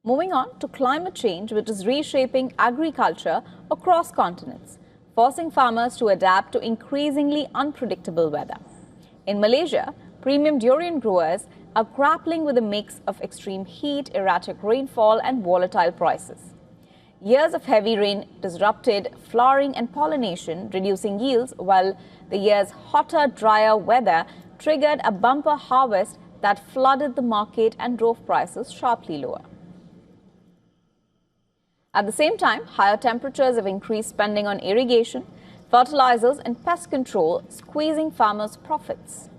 Moving on to climate change, which is reshaping agriculture across continents, forcing farmers to adapt to increasingly unpredictable weather. In Malaysia, premium durian growers are grappling with a mix of extreme heat, erratic rainfall, and volatile prices. Years of heavy rain disrupted flowering and pollination, reducing yields, while the year's hotter, drier weather triggered a bumper harvest that flooded the market and drove prices sharply lower. At the same time, higher temperatures have increased spending on irrigation, fertilizers, and pest control, squeezing farmers' profits.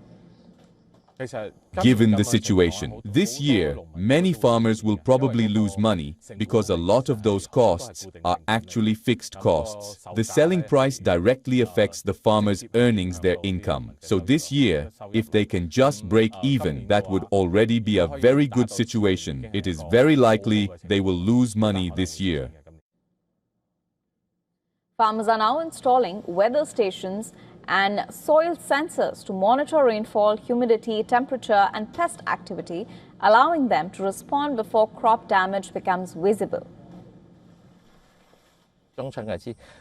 Given the situation, this year, many farmers will probably lose money because a lot of those costs are actually fixed costs. The selling price directly affects the farmers' earnings, their income. So this year, if they can just break even, that would already be a very good situation. It is very likely they will lose money this year. Farmers are now installing weather stations and soil sensors to monitor rainfall, humidity, temperature, and pest activity, allowing them to respond before crop damage becomes visible.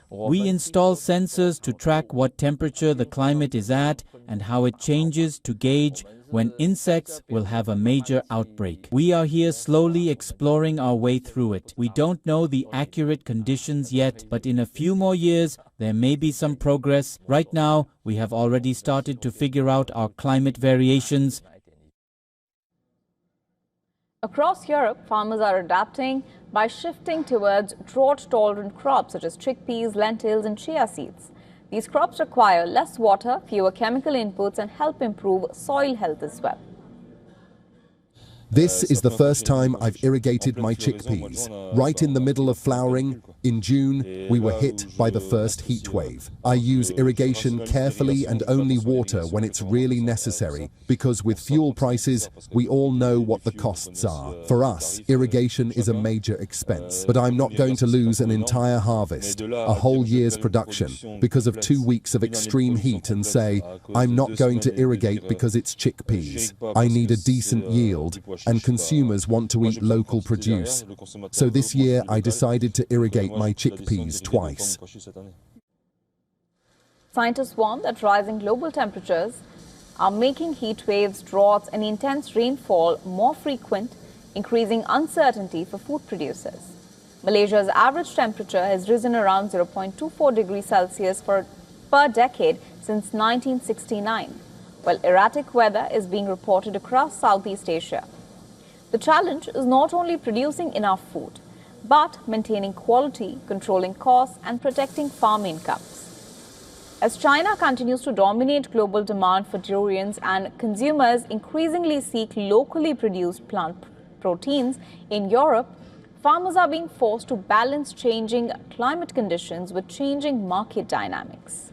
We install sensors to track what temperature the climate is at and how it changes to gauge when insects will have a major outbreak. We are here slowly exploring our way through it. We don't know the accurate conditions yet, but in a few more years, there may be some progress. Right now, we have already started to figure out our climate variations. Across Europe, farmers are adapting by shifting towards drought-tolerant crops such as chickpeas, lentils, and chia seeds. These crops require less water, fewer chemical inputs, and help improve soil health as well. This is the first time I've irrigated my chickpeas. Right in the middle of flowering, in June, we were hit by the first heat wave. I use irrigation carefully and only water when it's really necessary, because with fuel prices, we all know what the costs are. For us, irrigation is a major expense. But I'm not going to lose an entire harvest, a whole year's production, because of 2 weeks of extreme heat and say, I'm not going to irrigate because it's chickpeas. I need a decent yield, and consumers want to eat local produce. So this year I decided to irrigate my chickpeas twice. Scientists warn that rising global temperatures are making heat waves, droughts, and intense rainfall more frequent, increasing uncertainty for food producers. Malaysia's average temperature has risen around 0.24 degrees Celsius per decade since 1969, while erratic weather is being reported across Southeast Asia. The challenge is not only producing enough food, but maintaining quality, controlling costs, and protecting farm incomes. As China continues to dominate global demand for durians and consumers increasingly seek locally produced plant proteins in Europe, farmers are being forced to balance changing climate conditions with changing market dynamics.